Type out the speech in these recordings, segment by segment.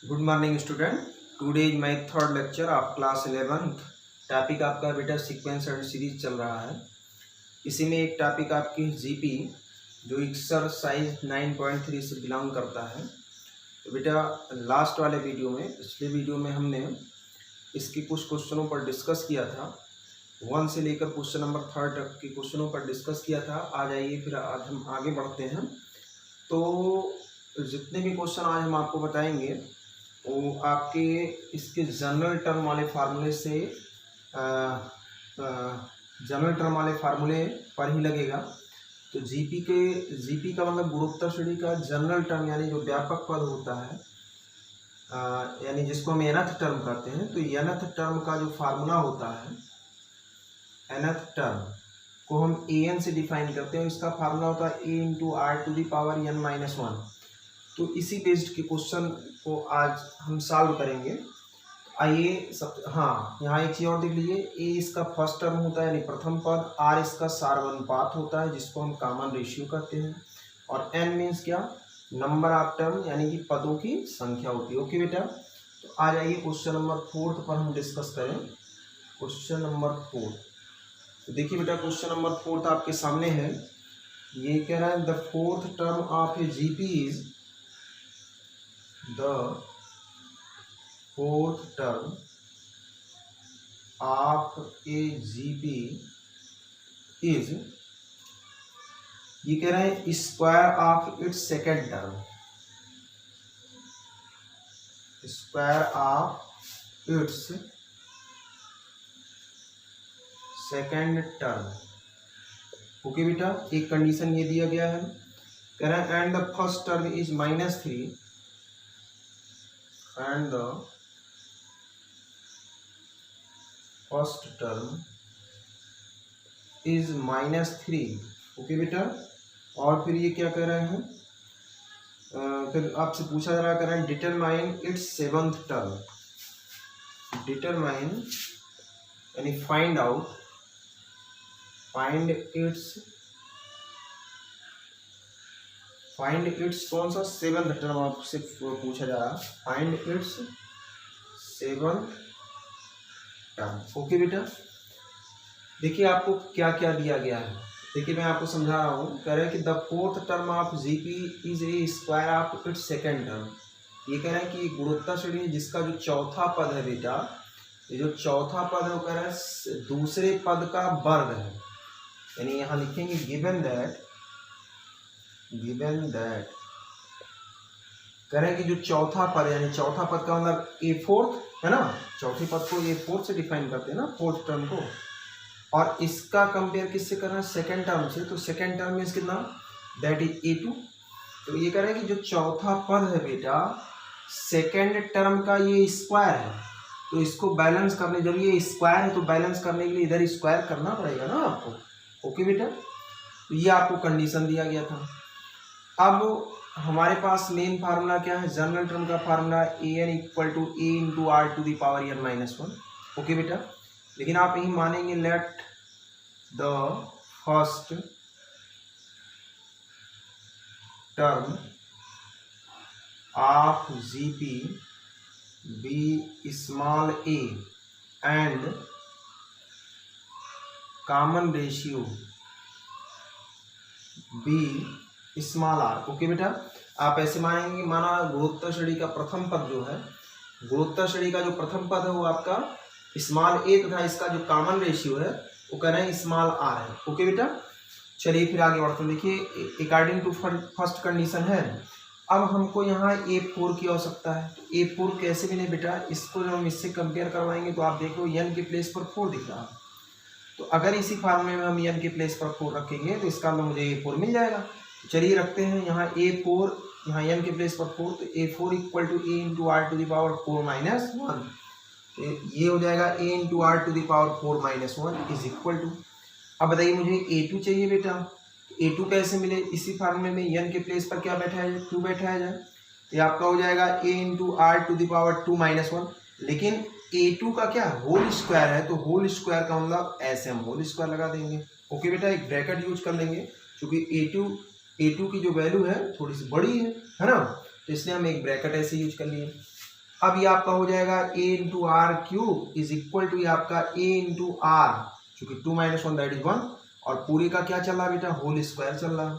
Good morning student. Today is my third lecture of class 11th। Topic आपका बेटा sequence and series चल रहा है। इसी में एक टॉपिक आपकी जीपी जो एक्सरसाइज 9.3 से बिलोंग करता है। तो बेटा लास्ट वाले वीडियो में, पिछले वीडियो में हमने इसके कुछ क्वेश्चनों पर डिस्कस किया था। 1 से लेकर क्वेश्चन नंबर 3 तक के क्वेश्चनों पर डिस्कस किया था। आ जाइए फिर आज हम आगे बढ़ते हैं। तो जितने भी क्वेश्चन आज हम आपको बताएंगे वो आपके इसके जनरल टर्म वाले फार्मूले से जनरल टर्म वाले फार्मूले पर ही लगेगा। तो जीपी का मतलब गुणोत्तर श्रेणी का जनरल टर्म यानी जो व्यापक पद होता है, यानी जिसको हम nth टर्म कहते हैं। तो nth टर्म का जो फार्मूला होता है, nth टर्म को हम an से डिफाइन करते हैं। इसका फार्मूला होता है a into R to the power n-1। तो इसी बेस्ड के क्वेश्चन को आज हम सॉल्व करेंगे। आइए सब, हाँ यहाँ एक चीज़ और देख लीजिए। ए इसका फर्स्ट टर्म होता है यानी प्रथम पद, आर इसका सार्वनुपात होता है जिसको हम कॉमन रेशियो कहते हैं, और एन मीन्स क्या, नंबर ऑफ टर्म यानी कि पदों की संख्या होती है। ओके बेटा, तो आ जाइए क्वेश्चन नंबर 4 पर हम डिस्कस करें। क्वेश्चन नंबर 4, तो देखिए बेटा क्वेश्चन नंबर 4 आपके सामने है। ये कह रहा है the fourth term of A GP is the fourth term of a GP is, ये कह रहे हैं square of its second term, square of its second term. Okay बेटा, एक कंडीशन ये दिया गया है, कह रहे हैं and the first term is -3 and the first term is -3। Okay बेटा, और फिर ये क्या कह रहे हैं, फिर आपसे पूछा जा रहा है, कह रहे हैं determine its seventh term. Determine यानी फाइंड आउट, फाइंड इट्स कौन सा, सेवंथ टर्म आपसे पूछा जा रहा है, find its seventh term. Okay बेटा, देखिए आपको क्या क्या दिया गया है। देखिए मैं आपको समझा रहा हूँ। कह रहे हैं कि the fourth term of GP is a square of its second term. ये कह रहे हैं कि गुणोत्तर श्रेणी है जिसका जो चौथा पद है बेटा, ये जो चौथा पद है वो कह रहा है दूसरे पद का वर्ग है। यानी यहाँ लिखेंगे गिवन दैट कह रहे हैं कि जो चौथा पद, यानी चौथा पद का मतलब ए फोर्थ है ना, चौथे पद को ए फोर्थ से डिफाइन करते हैं ना, फोर्थ टर्म को, और इसका कंपेयर किससे कर रहे हैं, सेकेंड टर्म से। तो सेकेंड टर्म मीन्स कितना, दैट इज A2। तो ये कह रहे हैं कि जो चौथा पद है बेटा सेकेंड टर्म का ये स्क्वायर है, तो इसको बैलेंस करने, जब ये स्क्वायर है तो बैलेंस करने के लिए इधर स्क्वायर करना पड़ेगा ना आपको। ओके बेटा, तो ये आपको कंडीशन दिया गया था। अब हमारे पास मेन फार्मूला क्या है, जनरल टर्म का formula an equal to a into R to the power n-1। Okay बेटा, लेकिन आप यही मानेंगे let the first term of GP be small a and common ratio be small R. Okay बेटा, आप ऐसे मानेंगे, माना गुणोत्तर श्रेणी का प्रथम पद जो है, गुणोत्तर श्रेणी का जो प्रथम पद है वो आपका स्मॉल a तथा इसका जो कॉमन रेशियो है वो कह रहे हैं स्मॉल आर है। ओके बेटा, चलिए फिर आगे बढ़ते हैं। देखिए अकॉर्डिंग टू फर्स्ट कंडीशन है, अब हमको यहाँ A4 की आवश्यकता है। तो A4 कैसे मिले बेटा, इसको जब हम इससे कंपेयर करवाएंगे तो आप देखो n के प्लेस पर 4 दिख रहा है। तो अगर इसी फार्मूले में हम n के प्लेस पर 4 रखेंगे तो इसका मतलब मुझे A4 मिल जाएगा। चलिए रखते हैं यहाँ A4, यहाँ n के प्लेस पर 4, तो A4 equal to a into R to the power 4-1। ये हो जाएगा a into R to the power 4-1 is equal to, अब बताइए मुझे A2 चाहिए बेटा। A2 कैसे मिले, इसी फार्मूले में n के प्लेस पर क्या बैठाया जाए, 2 बैठाया जाए, तो आपका हो जाएगा a into R to the power 2-1। लेकिन A2 का क्या होल स्क्वायर है, तो होल स्क्वायर का मतलब ऐसे हम होल स्क्वायर लगा देंगे। ओके बेटा, एक ब्रैकेट यूज कर लेंगे क्योंकि A2 की जो वैल्यू है थोड़ी सी बड़ी है ना, तो इसलिए हम एक ब्रैकेट ऐसे यूज कर लिए। अब ये आपका हो जाएगा a into R cube is equal to ये आपका a इंटू आर, चूंकि 2 - 1 दैट इज 1, और पूरे का क्या चल रहा है बेटा, होल स्क्वायर चल रहा है।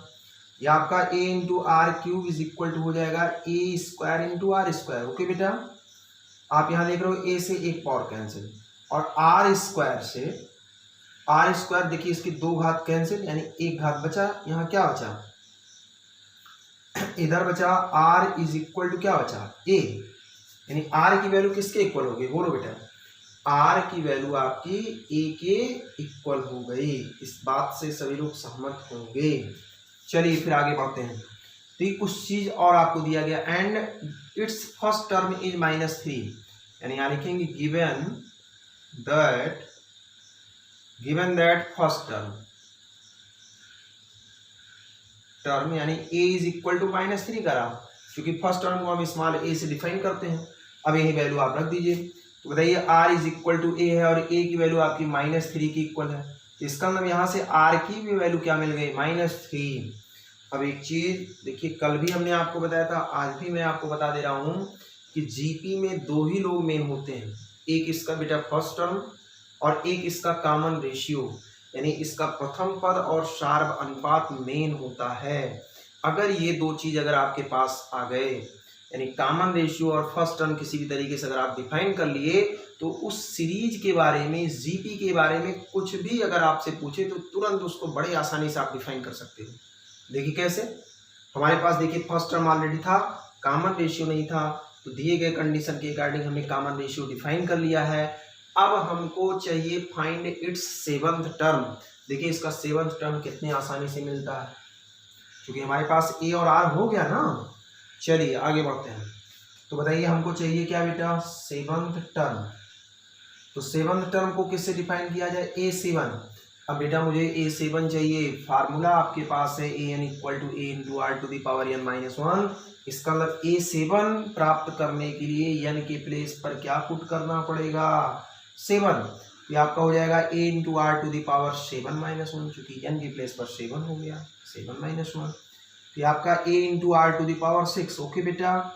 ये आपका a into R cube is equal to हो जाएगा a square into R square. Okay बेटा, आप यहाँ देख रहे हो a से एक पावर कैंसिल, और आर स्क्वायर से आर स्क्वायर, देखिए इसकी 2 घात कैंसिल, यानी 1 घात बचा। यहाँ क्या बचा, इधर बचा r इज इक्वल टू क्या बचा, a, यानी r की वैल्यू किसके इक्वल हो गई, बोलो बेटा, r की वैल्यू आपकी a के इक्वल हो गई। इस बात से सभी लोग सहमत होंगे। चलिए फिर आगे बढ़ते हैं। तो ये कुछ चीज और आपको दिया गया, and it's first term is -3, यानी यहाँ लिखेंगे गिवन दैट फर्स्ट टर्म यानी a इज इक्वल टू -3 करा, क्योंकि फर्स्ट टर्म को हम स्मॉल a से डिफाइन करते हैं। अब यही वैल्यू आप रख दीजिए। तो बताइए r is equal to a है और a की वैल्यू आपकी -3 की इक्वल है, तो इसका मतलब यहाँ से r की भी वैल्यू क्या मिल गई, -3। अब एक चीज देखिए, कल भी हमने आपको बताया था, आज भी मैं आपको बता दे रहा हूँ कि जीपी में 2 ही लोग मेन होते हैं, एक इसका बेटा फर्स्ट टर्म और एक इसका कॉमन रेशियो, यानी इसका प्रथम पद और शार्प अनुपात मेन होता है। अगर ये 2 चीज अगर आपके पास आ गए, यानी कॉमन रेशियो और फर्स्ट टर्म किसी भी तरीके से अगर आप डिफाइन कर लिए, तो उस सीरीज के बारे में, जीपी के बारे में कुछ भी अगर आपसे पूछे तो तुरंत उसको बड़े आसानी से आप डिफाइन कर सकते हो। देखिए कैसे, हमारे पास देखिए फर्स्ट टर्म ऑलरेडी था, कॉमन रेशियो नहीं था, तो दिए गए कंडीशन के अकॉर्डिंग हमने कॉमन रेशियो डिफाइन कर लिया है। अब हमको चाहिए फाइंड इट्स 7th टर्म। देखिए इसका 7th टर्म कितने आसानी से मिलता है, क्योंकि हमारे पास a और r हो गया ना। चलिए आगे बढ़ते हैं। तो बताइए हमको चाहिए क्या बेटा, 7th टर्म। तो 7th टर्म को किससे डिफाइन किया जाए, a7। अब बेटा मुझे a7 चाहिए, फार्मूला आपके पास है an equal to a into R to the power n - 1। इसका मतलब a7 प्राप्त करने के लिए n के प्लेस पर क्या पुट करना पड़ेगा, 7। ये आपका हो जाएगा a into R to the power 7 - 1, चूंकि n के प्लेस पर 7 हो गया, 7 - 1। तो आपका a into R to the power 6। Okay बेटा,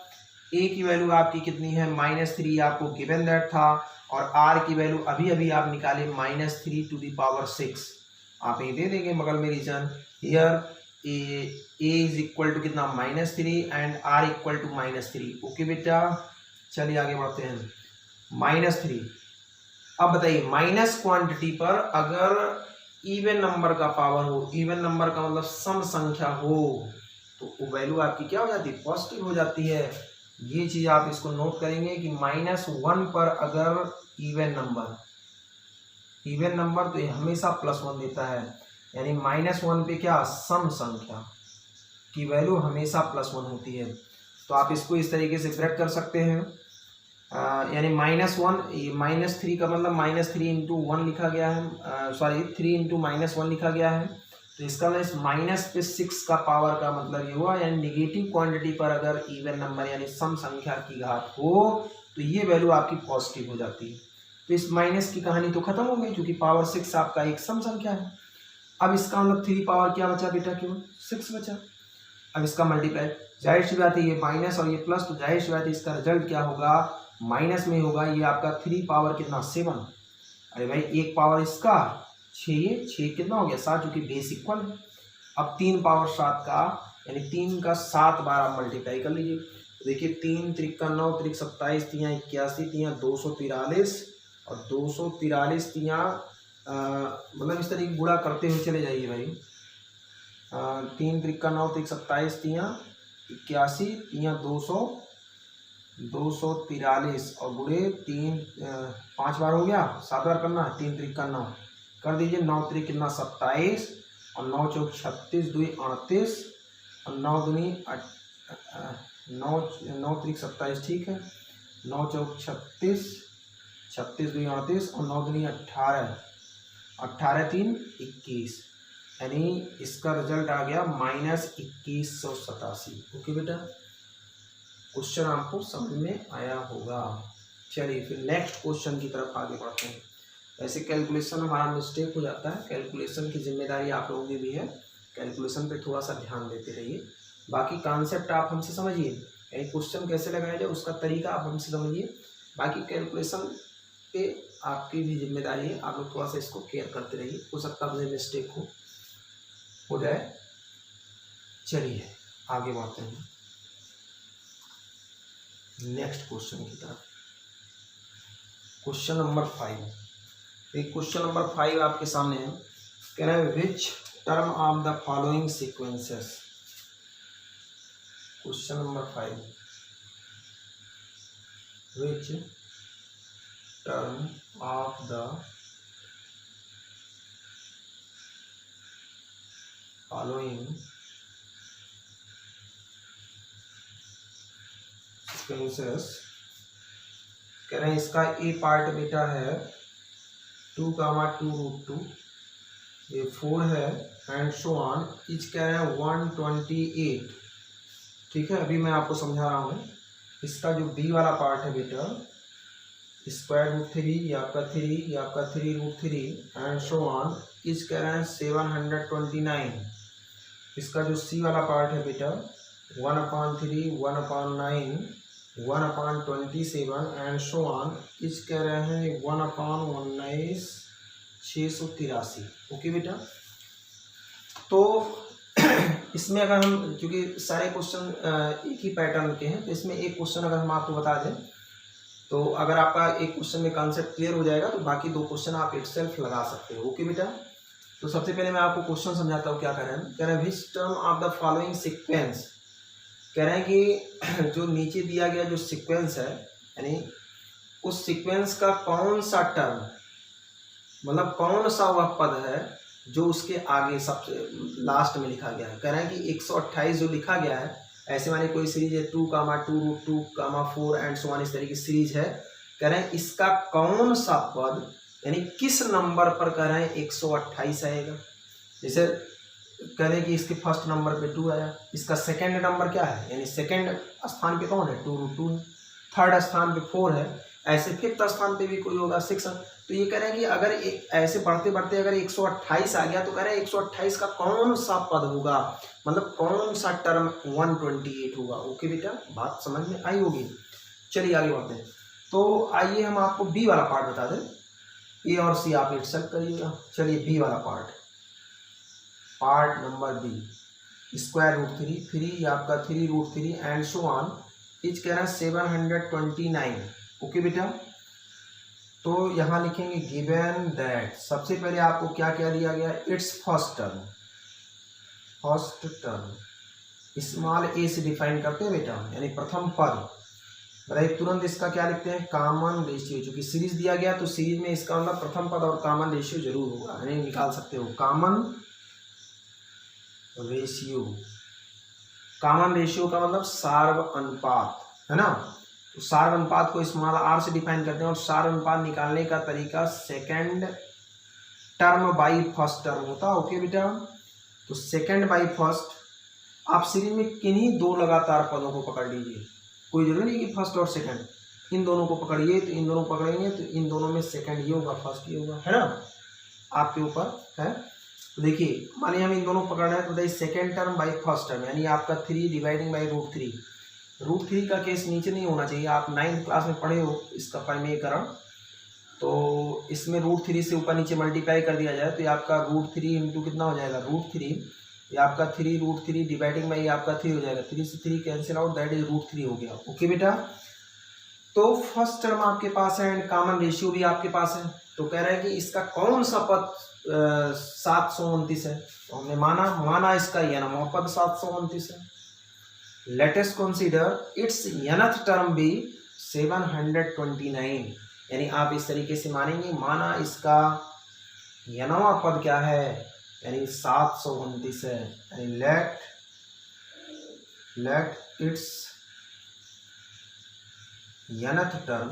a की वैल्यू आपकी कितनी है, -3 आपको गिवन दैट था, और r की वैल्यू अभी अभी आप निकाले -3 टू दी पावर 6। आप ये दे देंगे बगल में reason, here a is equal to कितना, -3 and r equal to -3। Okay बेटा, चलिए आगे बढ़ते हैं। -3, अब बताइए माइनस क्वांटिटी पर अगर इवन नंबर का पावर हो, इवन नंबर का मतलब सम संख्या हो, तो वो वैल्यू आपकी क्या हो जाती है, पॉजिटिव हो जाती है। ये चीज आप इसको नोट करेंगे कि -1 पर अगर इवन नंबर तो ये हमेशा +1 देता है, यानी -1 पे क्या, सम संख्या की वैल्यू हमेशा +1 होती है। तो आप इसको इस तरीके से ब्रेक कर सकते हैं, यानी -1, -3 का मतलब -3 इंटू 1 लिखा गया है, 3 इंटू -1 लिखा गया है। तो इसका मतलब इस माइनस पे 6 का पावर का मतलब ये हुआ, यानी नेगेटिव क्वांटिटी पर अगर इवन नंबर यानी सम संख्या की घात हो तो ये वैल्यू आपकी पॉजिटिव हो जाती है। तो इस माइनस की कहानी तो खत्म हो गई, क्योंकि पावर 6 आपका एक सम संख्या है। अब इसका मतलब 3 पावर क्या बचा बेटा, केवल 6 बचा। अब इसका मल्टीप्लाई, जाहिर सी बात है ये माइनस और ये प्लस, तो जाहिर सी बात है इसका रिजल्ट क्या होगा, माइनस में होगा। ये आपका 3 पावर कितना, 7। अरे भाई एक पावर इसका 6 कितना हो गया, 7, क्योंकि बेस इक्वल है। अब 3 पावर 7 का, यानी 3 का 7 बार आप मल्टीप्लाई कर लीजिए। तो देखिए 3 3 का 9 3 27 3 81 3 243 और 243 3 मतलब इस तरीके गुणा करते हुए चले जाइए भाई। 3 3 का 9 3 27 3 81 3 243 और गुणे 3 5 बार हो गया, 7 बार करना है। 3 3 का 9 कर दीजिए, 9 3 कितना 27 और 9 चौक 36 2 38 और 9 दूनी 9 3 27, ठीक है। 9 चौक 36 36 2 38 और 9 दूनी 18 18 3 21, यानी इसका रिजल्ट आ गया -2187। ओके बेटा, क्वेश्चन आपको समझ में आया होगा। चलिए फिर नेक्स्ट क्वेश्चन की तरफ आगे बढ़ते हैं। ऐसे कैलकुलेशन हमारा मिस्टेक हो जाता है, कैलकुलेशन की जिम्मेदारी आप लोगों की भी है, कैलकुलेशन पे थोड़ा सा ध्यान देते रहिए। बाकी कॉन्सेप्ट आप हमसे समझिए, यानी क्वेश्चन कैसे लगाया जाए उसका तरीका आप हमसे समझिए। बाकी कैलकुलेशन पे आपकी भी जिम्मेदारी है, आप लोग थोड़ा सा इसको केयर करते रहिए, हो सकता है मुझे मिस्टेक हो जाए। चलिए आगे बढ़ते हैं नेक्स्ट क्वेश्चन की तरफ। Question number 5। एक क्वेश्चन नंबर 5 आपके सामने है। कह रहा है which term of the following sequences. Question number 5, which term of the following sequences. कह रहे हैं इसका ए पार्ट बेटा है 2, 2√2, ये 4 है एंड सो ऑन, इच कह रहे हैं 128। ठीक है, अभी मैं आपको समझा रहा हूँ। इसका जो बी वाला पार्ट है बेटा √3, ये आपका 3, ये आपका 3√3 एंड सो ऑन, इच कह रहे हैं 729। इसका जो सी वाला पार्ट है बेटा 1/3, 1/9, 1/27 एंड सो ऑन, इच कह रहे हैं 1/19, 683। ओके बेटा, तो इसमें अगर हम, क्योंकि सारे क्वेश्चन एक ही पैटर्न के हैं, तो इसमें एक क्वेश्चन अगर हम आपको बता दें तो अगर आपका एक क्वेश्चन में कॉन्सेप्ट क्लियर हो जाएगा तो बाकी 2 क्वेश्चन आप इटसेल्फ लगा सकते हो। ओके बेटा, तो सबसे पहले मैं आपको क्वेश्चन समझाता हूँ क्या कर रहे हैं। कह रहे हैं which term of the following sequence. कह रहे हैं कि जो नीचे दिया गया जो सीक्वेंस है, यानी उस सीक्वेंस का कौन सा टर्म, मतलब कौन सा वह पद है जो उसके आगे सबसे लास्ट में लिखा गया है। कह रहे हैं कि 128 जो लिखा गया है, ऐसे माने कोई सीरीज है 2, 2√2, 4 एंड सो ऑन, इस तरीके की सीरीज है। कह रहे हैं इसका कौन सा पद, यानी किस नंबर पर कह रहे हैं 128 आएगा। जैसे कह रहे हैं कि इसके फर्स्ट नंबर पे 2 आया, इसका सेकंड नंबर क्या है, यानी सेकंड स्थान पे कौन है 2√2 है, थर्ड स्थान पे 4 है, ऐसे फिफ्थ स्थान पे भी कोई होगा 6 है। तो ये कह रहे हैं कि अगर ऐसे बढ़ते बढ़ते अगर 128 आ गया तो कह रहे हैं 128 का कौन सा पद होगा, मतलब कौन सा टर्म 128 होगा। ओके बेटा, बात समझ में आई होगी। चलिए आगे बढ़ते हैं। तो आइए हम आपको बी वाला पार्ट बता दें, ए और सी आप इटसेल्फ करिएगा। चलिए बी वाला पार्ट नंबर बी, √3, 3 आपका 3√3 एंड सो ऑन, इच कह रहा है 729। ओके बेटा, तो यहाँ लिखेंगे गिवन दैट, सबसे पहले आपको क्या क्या दिया गया, इट्स फर्स्ट टर्म स्मॉल ए से डिफाइन करते हैं बेटा, यानी प्रथम पद। बताइए तुरंत इसका क्या लिखते हैं, कॉमन रेशियो। चूंकि सीरीज दिया गया तो सीरीज में इसका मतलब प्रथम पद और कॉमन रेशियो जरूर होगा, यानी निकाल सकते हो कॉमन रेशियो। कॉमन रेशियो का मतलब सार्व अनुपात है ना, तो सार्व अनुपात को स्मॉल आर से डिफाइन करते हैं, और सार्व अनुपात निकालने का तरीका second term by first term होता है। ओके बेटा, तो सेकंड बाई फर्स्ट, आप सीरीज में किन्हीं 2 लगातार पदों को पकड़ लीजिए, कोई जरूरी नहीं कि फर्स्ट और सेकंड, इन दोनों को पकड़िए, तो इन दोनों को पकड़ेंगे तो इन दोनों में सेकंड ये होगा, फर्स्ट ये होगा, है ना, आपके ऊपर है। तो देखिए मानिए हम इन दोनों पकड़ रहे हैं, तो देखिए second term by first term, यानी आपका 3 डिवाइडिंग बाई √3 का केस नीचे नहीं होना चाहिए। आप 9th क्लास में पढ़े हो इसका परिमेयकरण, तो इसमें √3 से ऊपर नीचे मल्टीप्लाई कर दिया जाए तो ये आपका √3 इंटू कितना हो जाएगा, √3, ये आपका 3√3 डिवाइडिंग बाई आपका 3 हो जाएगा, 3 से 3 कैंसिल आउट, दैट इज √3 हो गया। ओके बेटा, तो फर्स्ट टर्म आपके पास है एंड कॉमन रेशियो भी आपके पास है। तो कह रहे हैं कि इसका कौन सा पद 729 है, तो हमने माना इसका nवां पद 729 है। Let us consider it's nth term भी 729, यानी आप इस तरीके से मानेंगे, माना इसका nवां पद क्या है, यानी 729 है, यानी let its nth term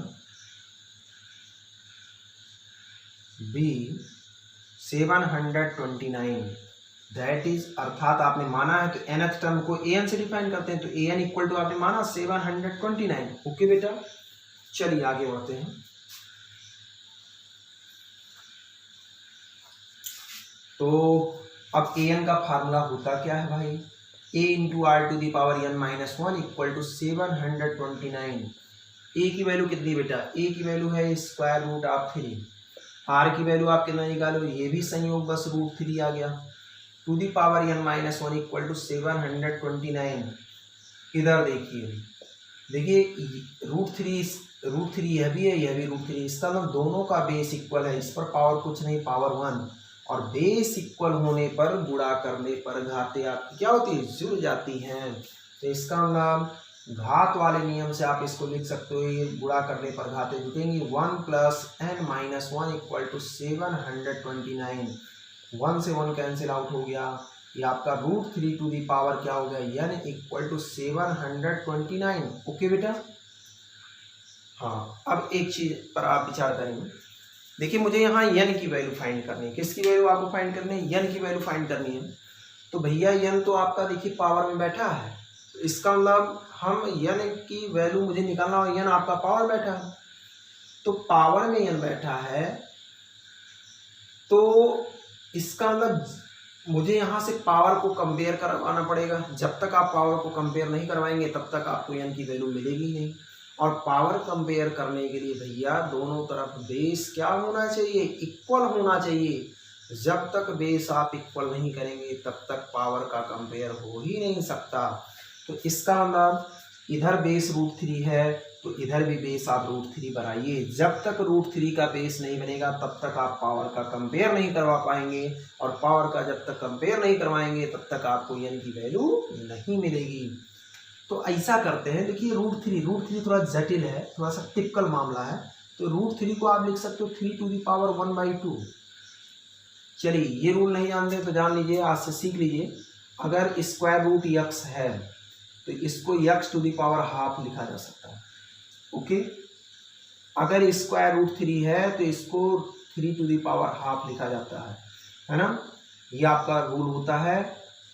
be 729, that is, अर्थात आपने माना है तो nth टर्म को an से डिफाइन करते हैं, तो an इक्वल टू आपने माना 729। ओके बेटा, चलिए आगे बढ़ते हैं। तो अब an का फार्मूला होता क्या है भाई, a into R to the power n minus one equal to 729। a की वैल्यू कितनी बेटा, a की वैल्यू है स्क्वायर रूट ऑफ 3, r की वैल्यू आप कितना निकालो, ये भी संयोग बस रूट 3 आ गया, to the power n minus one equal to 729। इधर देखिए रूट थ्री यह भी है, यह भी रूट 3, इसका मतलब दोनों का बेस इक्वल है, इस पर पावर कुछ नहीं, पावर 1, और बेस इक्वल होने पर गुणा करने पर घातें आपकी क्या होती है, जुड़ जाती हैं। तो इसका मतलब घात वाले नियम से आप इसको लिख सकते हो, ये गुणा करने पर घातें जुटेंगी। 1 plus n minus one equal to 729, 1 से 1 कैंसिल आउट हो गया, ये आपका रूट 3 टू दी पावर क्या हो गया n इक्वल टू 729। ओके बेटा। हाँ, अब एक चीज पर आप विचार करेंगे, देखिए मुझे यहाँ n की वैल्यू फाइंड करनी है, किसकी वैल्यू आपको फाइंड करनी है, n की वैल्यू फाइंड करनी है। तो भैया n तो आपका देखिए पावर में बैठा है, तो इसका मतलब हम n की वैल्यू मुझे निकालना हो, n आपका पावर बैठा है, तो पावर में n बैठा है, तो इसका मतलब मुझे यहाँ से पावर को कंपेयर करवाना पड़ेगा। जब तक आप पावर को कंपेयर नहीं करवाएंगे तब तक आपको n की वैल्यू मिलेगी नहीं। और पावर कंपेयर करने के लिए भैया दोनों तरफ बेस क्या होना चाहिए, इक्वल होना चाहिए। जब तक बेस आप इक्वल नहीं करेंगे तब तक पावर का कंपेयर हो ही नहीं सकता। तो इसका मतलब इधर बेस रूट 3 है, तो इधर भी बेस आप रूट 3 बनाइए। जब तक रूट 3 का बेस नहीं बनेगा तब तक आप पावर का कंपेयर नहीं करवा पाएंगे, और पावर का जब तक कंपेयर नहीं करवाएंगे तब तक आपको n की वैल्यू नहीं मिलेगी। तो ऐसा करते हैं, देखिए रूट थ्री थोड़ा जटिल है, थोड़ा सा टिपिकल मामला है, तो रूट 3 को आप लिख सकते हो 3 टू दी पावर 1/2। चलिए ये रूल नहीं जानते तो जान लीजिए, आज से सीख लीजिए। अगर स्क्वायर रूट x है तो इसको x to the power half लिखा जा सकता है। ओके, अगर स्क्वायर रूट 3 है तो इसको 3 टू दी पावर हाफ लिखा जाता है ना। ये आपका रूल होता है,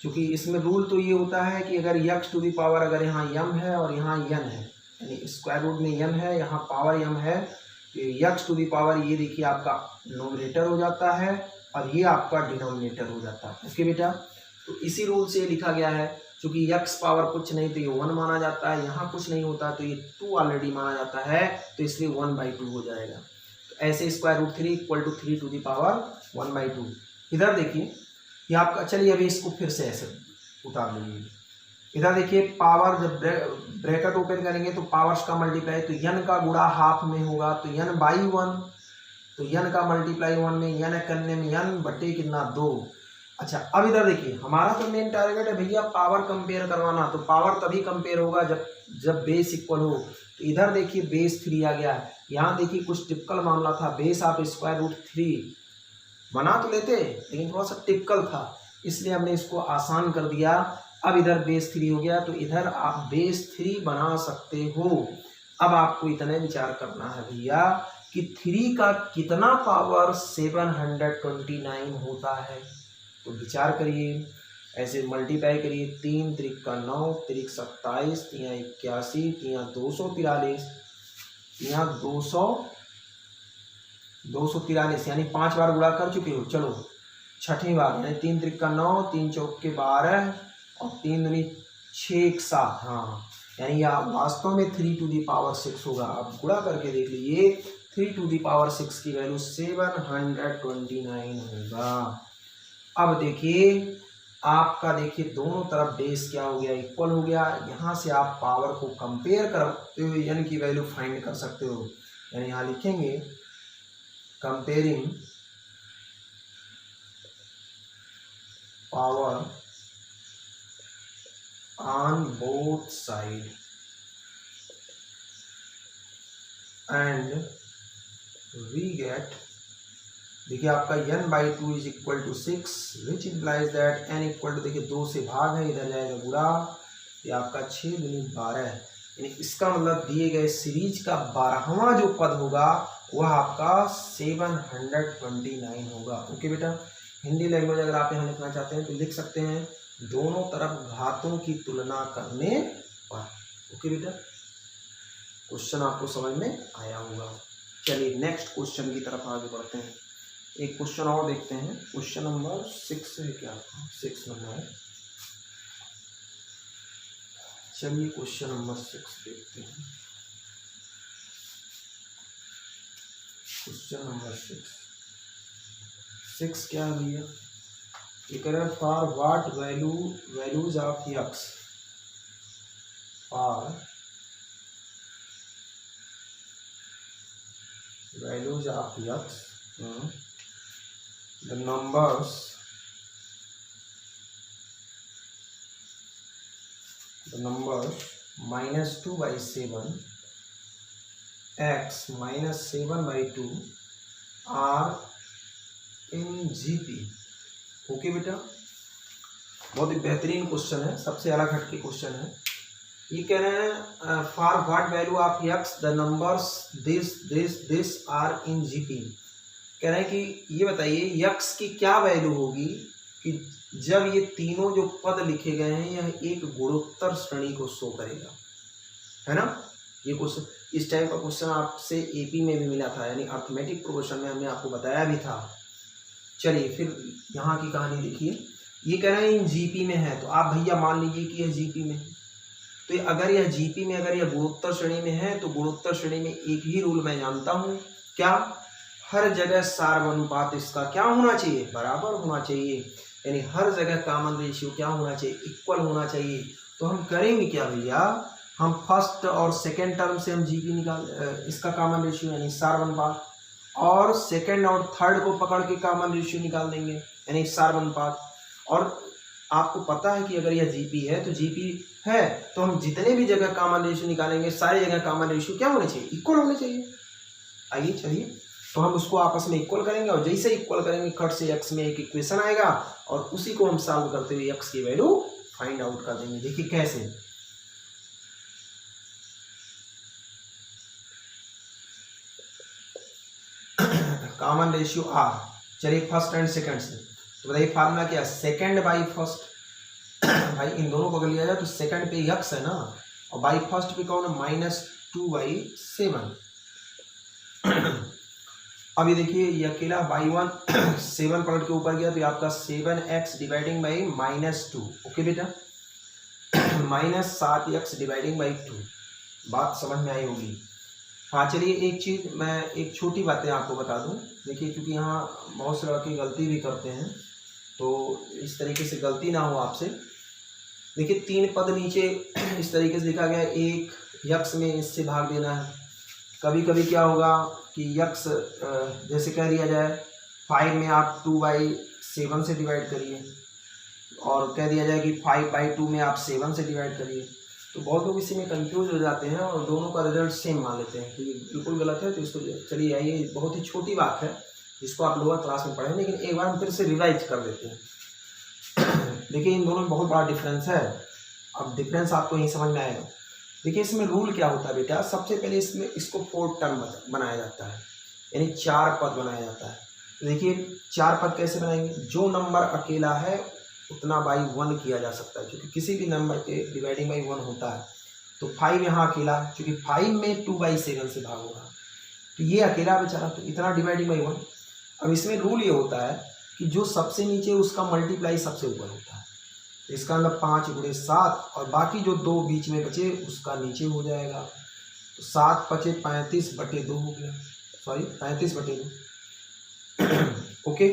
क्योंकि इसमें रूल तो ये होता है कि अगर x टू दी पावर अगर यहाँ m है और यहाँ n है, यानी स्क्वायर रूट में m है, यहाँ पावर m है, तो x टू दी पावर ये देखिए आपका नोमिनेटर हो जाता है और ये आपका डिनोमिनेटर हो जाता है। ओके बेटा, तो इसी रूल से लिखा गया है, क्योंकि x पावर कुछ नहीं तो ये 1 माना जाता है, यहाँ कुछ नहीं होता तो ये 2 ऑलरेडी माना जाता है, तो इसलिए 1/2 हो जाएगा। तो ऐसे square root 3 equal to 3 to the power 1/2। इधर देखिए ये आपका, चलिए अभी इसको फिर से ऐसे उतार लीजिए। इधर देखिए पावर, जब ब्रैकेट ओपन करेंगे तो पावर्स का मल्टीप्लाई, तो n का गुणा हाफ में होगा तो n/1, तो n का मल्टीप्लाई 1 में, n करने में n बटे कितना 2। अच्छा अब इधर देखिए, हमारा तो मेन टारगेट है भैया पावर कंपेयर करवाना, तो पावर तभी कंपेयर होगा जब बेस इक्वल हो। तो इधर देखिए बेस 3 आ गया है, यहाँ देखिए कुछ टिपिकल मामला था, बेस आप स्क्वायर रूट 3 बना तो लेते लेकिन थोड़ा सा टिपिकल था, इसलिए हमने इसको आसान कर दिया। अब इधर बेस 3 हो गया तो इधर आप बेस 3 बना सकते हो। अब आपको इतने विचार करना है भैया कि 3 का कितना पावर 729 होता है, तो विचार करिए, ऐसे मल्टीप्लाई करिए, 3 त्रिक का 9, त्रिक 27, 3 81, 3 243, यहाँ 243, यानी 5 बार गुणा कर चुके हो। चलो छठी बार, यानी 3 त्रिक का 9, 3 चौक के 12 और 3 दूनी 6 7, हाँ यानी आप वास्तव में 3 टू दी पावर 6 होगा। आप गुणा करके देख लीजिए, 3 टू दी पावर 6 की वैल्यू 729 होगा। अब देखिए आपका, देखिए दोनों तरफ बेस क्या हो गया, इक्वल हो गया। यहाँ से आप पावर को कंपेयर करते हुए n की वैल्यू फाइंड कर सकते हो, यानी यहाँ लिखेंगे comparing power on both side and we get, देखिए आपका n/2 is equal to 6 which implies that n equal to, देखिए 2 से भाग है, इधर जाएगा गुणा, ये आपका 6 दूनी 12, यानी इसका मतलब दिए गए सीरीज का 12वां जो पद होगा वह आपका 729 होगा। ओके बेटा, हिंदी लैंग्वेज अगर आप यहाँ लिखना चाहते हैं तो लिख सकते हैं, दोनों तरफ घातों की तुलना करने पर। ओके बेटा, क्वेश्चन आपको समझ में आया होगा। चलिए नेक्स्ट क्वेश्चन की तरफ आगे बढ़ते हैं, एक क्वेश्चन और देखते हैं। क्वेश्चन नंबर 6 है क्या, 6 नंबर है। चलिए क्वेश्चन नंबर 6 देखते हैं। क्वेश्चन नंबर 6 क्या है भैया? ये कह रहा है for what values of X, for values of X the numbers -2/7 x -7/2 are in GP. Okay बेटा, बहुत ही बेहतरीन क्वेश्चन है, सबसे अलग हटके क्वेश्चन है। ये कह रहे हैं for what value of X the numbers this are in GP. कह रहे हैं कि ये बताइए यक्स की क्या वैल्यू होगी कि जब ये तीनों जो पद लिखे गए हैं यह एक गुणोत्तर श्रेणी को शो करेगा, है ना। ये क्वेश्चन, इस टाइप का क्वेश्चन आपसे एपी में भी मिला था, यानी अर्थमेटिक प्रोग्रेशन में हमने आपको बताया भी था। चलिए फिर यहाँ की कहानी देखिए। ये कह रहे हैं इन जीपी में है, तो आप भैया मान लीजिए कि यह जीपी में, तो अगर यह जीपी में, अगर यह गुणोत्तर श्रेणी में है तो गुणोत्तर श्रेणी में एक ही रूल मैं जानता हूँ, क्या? हर जगह सार्वनुपात इसका क्या होना चाहिए? बराबर होना चाहिए, यानी हर जगह कॉमन रेशियो क्या होना चाहिए? इक्वल होना चाहिए। तो हम करेंगे क्या भैया, हम फर्स्ट और सेकेंड टर्म से हम जीपी निकाल, इसका कॉमन रेशियो यानी सार्वनुपात, और सेकेंड और थर्ड को पकड़ के कॉमन रेशियो निकाल देंगे यानी सार्वनुपात। और आपको पता है कि अगर यह जीपी है तो जीपी है तो हम जितने भी जगह कॉमन रेशियो निकालेंगे सारी जगह कॉमन रेशियो क्या होने चाहिए? इक्वल होने चाहिए। आइए चलिए, तो हम उसको आपस में इक्वल करेंगे, और जैसे इक्वल करेंगे खट से एक्स में एक इक्वेशन आएगा और उसी को हम सॉल्व करते हुए एक्स की वैल्यू फाइंड आउट कर देंगे। देखिए कैसे। कॉमन रेशियो आर, चलिए फर्स्ट एंड सेकंड से, तो बताइए फार्मूला क्या है? Second by first. भाई इन दोनों को अगर लिया जाए तो सेकंड पे यक्स है ना, और बाई फर्स्ट पे कौन है? -2/7। अब ये देखिए ये अकेला बाई 1 7 पलट के ऊपर गया तो ये आपका 7x डिवाइडिंग बाई -2। ओके बेटा, -7x डिवाइडिंग बाई 2। बात समझ में आई होगी। हाँ चलिए, एक चीज़ मैं, एक छोटी बातें आपको बता दूं। देखिए क्योंकि यहाँ बहुत से लड़के गलती भी करते हैं, तो इस तरीके से गलती ना हो आपसे। देखिए 3 पद नीचे इस तरीके से लिखा गया है, एक यक्स में इससे भाग देना है। कभी कभी क्या होगा कि यक्स जैसे कह दिया जाए 5 में आप 2/7 से डिवाइड करिए, और कह दिया जाए कि 5/2 में आप 7 से डिवाइड करिए, तो बहुत लोग इसी में कंफ्यूज हो जाते हैं और दोनों का रिजल्ट सेम मान लेते हैं। तो ये बिल्कुल गलत है। तो इसको चलिए आइए, बहुत ही छोटी बात है जिसको आप लोअर क्लास में पढ़ें, लेकिन एक बार हम फिर से रिवाइज कर देते हैं। देखिए इन दोनों में बहुत बड़ा डिफरेंस है। अब डिफरेंस आपको यही समझ में आएगा। देखिए इसमें रूल क्या होता है बेटा, सबसे पहले इसमें इसको 4 टर्म बनाया जाता है, यानी 4 पद बनाया जाता है। तो देखिए 4 पद कैसे बनाएंगे? जो नंबर अकेला है उतना बाई 1 किया जा सकता है, क्योंकि किसी भी नंबर के डिवाइडिंग बाई 1 होता है। तो 5 यहाँ अकेला है, क्योंकि 5 में 2/7 से भाग होगा, तो ये अकेला बेचारा, तो इतना डिवाइडिंग बाई 1। अब इसमें रूल ये होता है कि जो सबसे नीचे उसका मल्टीप्लाई सबसे ऊपर होता है। तो इसका मतलब 5 × 7, और बाकी जो 2 बीच में बचे उसका नीचे हो जाएगा। तो 7 × 5 = 35/2 हो गया, सॉरी 35/2। ओके,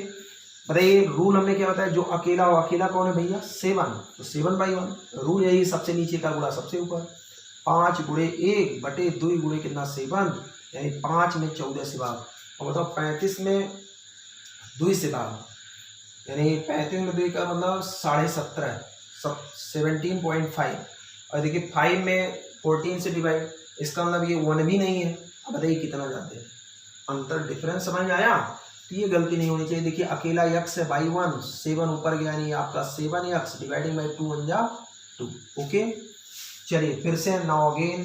बताइए रूल हमने क्या बताया? जो अकेला हो, अकेला कौन है भैया? 7, तो 7/1। रूल यही, सबसे नीचे का गुणा सबसे ऊपर। 5 × 1/2 गुणे कितना? 7, यानी 5 में 14 से भाग, और बताओ 35 में 2 से भाग, यानी 35 में 2 का मतलब 17.5, 17.5। और देखिए 5 में 14 से डिवाइड, इसका मतलब ये 1 भी नहीं है। अब बताइए कितना जाते हैं? अंतर, डिफरेंस समझ में आया? तो ये गलती नहीं होनी चाहिए। देखिए अकेला यक्स है बाई 1, 7 ऊपर गया, यानी आपका 7x डिवाइडिंग बाई 2 × 2। ओके चलिए फिर से नाउ अगेन,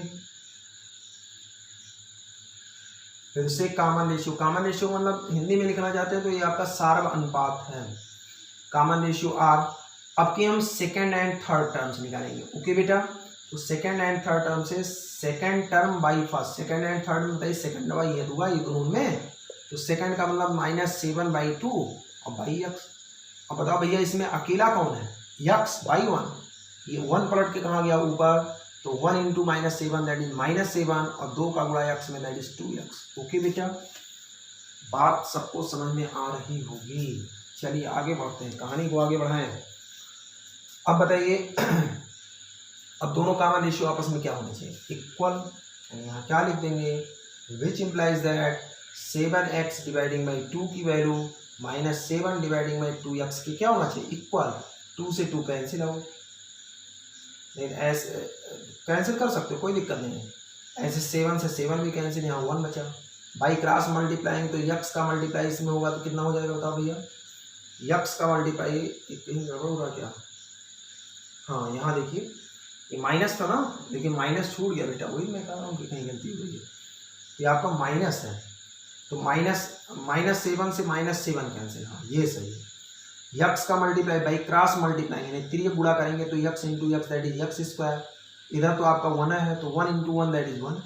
फिर से कॉमन रेशियो। कॉमन रेशियो मतलब हिंदी में लिखना चाहते हैं तो ये आपका सार्व अनुपात है, कॉमन रेशियो आर। अब की हम सेकेंड एंड थर्ड टर्म्स निकालेंगे। ओके बेटा, तो सेकेंड एंड थर्ड टर्म से second term by first, second and third में बताइए सेकेंड बाई ये दूंगा, ये दोनों में, तो सेकेंड का मतलब -7/2 और बाई यक्स। अब बताओ भैया इसमें अकेला कौन है? X by 1। ये 1 पलट के कहाँ गया? ऊपर, तो 1 इंटू -7 दैट इज -7 और 2 का गुणा x में दैट इज 2x। ओके बेटा, बात सबको समझ में आ रही होगी। चलिए आगे बढ़ते हैं, कहानी को आगे बढ़ाएं। अब बताइए अब दोनों कॉमन रेशियो आपस में क्या होने चाहिए, इक्वल। यहाँ क्या लिख देंगे, विच implies that 7x dividing by 2 की वैल्यू -7 डिवाइडिंग बाई 2x की क्या होना चाहिए, इक्वल। 2 से 2 कैंसिल आउट, ऐसे कैंसिल कर सकते हो, कोई दिक्कत नहीं है। ऐसे 7 से 7 भी कैंसिल, यहाँ 1 बचा। बाई क्रॉस मल्टीप्लाइंग तो x का मल्टीप्लाई इसमें होगा तो कितना हो जाएगा बताओ भैया, x का मल्टीप्लाई, कहीं गड़बड़ होगा क्या, हाँ यहाँ देखिए ये माइनस था ना, लेकिन माइनस छूट गया बेटा, वही मैं कह रहा हूँ कि कहीं गलती हो गई है। ये आपका माइनस है तो -7 से -7 कैंसिल, हाँ ये सही है। x का मल्टीप्लाई बाई क्रॉस मल्टीप्लाई यानी त्रिय गुणा करेंगे तो x into x that is x square. इधर तो आपका 1 है तो 1 इंटू 1 दैट इज 1।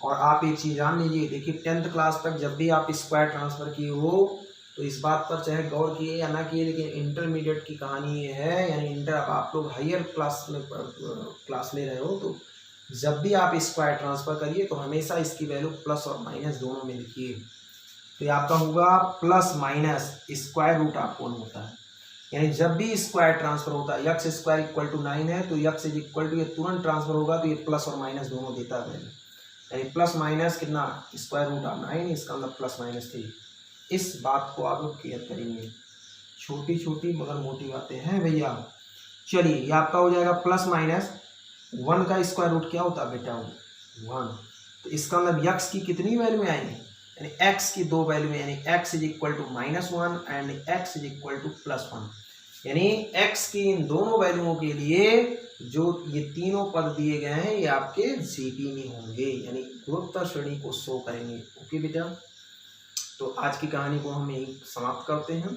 और आप एक चीज़ जान लीजिए, देखिए 10th क्लास तक जब भी आप स्क्वायर ट्रांसफर किए हो तो इस बात पर चाहे गौर किए या ना किए, लेकिन इंटरमीडिएट की कहानी ये है, यानी इंटर आप लोग हायर क्लास में क्लास ले रहे हो तो जब भी आप स्क्वायर ट्रांसफर करिए तो हमेशा इसकी वैल्यू प्लस और माइनस दोनों में लिखिए। तो ये आपका होगा plus minus square root of 1 होता है, यानी जब भी स्क्वायर ट्रांसफर होता है x स्क्वायर इक्वल टू 9 है तो x इज इक्वल टू, ये तुरंत ट्रांसफर होगा तो ये प्लस और माइनस दोनों देता है वैल्यू, यानी प्लस माइनस कितना स्क्वायर रूट ऑफ 9, इसका मतलब प्लस माइनस 3। इस बात को आप लोग क्लियर करेंगे, छोटी छोटी मगर मोटी बातें हैं भैया। चलिए ये आपका हो जाएगा प्लस माइनस 1 का स्क्वायर रूट क्या होता है बेटा 1, तो इसका मतलब x की कितनी वैल्यू में आएंगे, यानी x की 2 वैल्यू में, यानी x is equal to -1 and x is equal to +1, यानी x की इन दोनों वैल्यूओं के लिए जो ये तीनों पद दिए गए हैं ये आपके जीपी में होंगे, यानी गुणोत्तर श्रेणी को शो करेंगे। ओके बेटा, तो आज की कहानी को हम यही समाप्त करते हैं,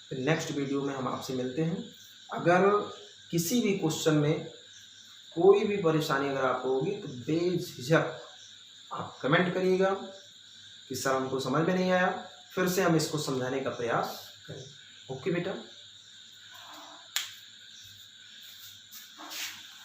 फिर नेक्स्ट वीडियो में हम आपसे मिलते हैं। अगर किसी भी क्वेश्चन में कोई भी परेशानी अगर आपको होगी तो बेझिझक आप कमेंट करिएगा कि सर हमको समझ में नहीं आया, फिर से हम इसको समझाने का प्रयास करें। ओके बेटा।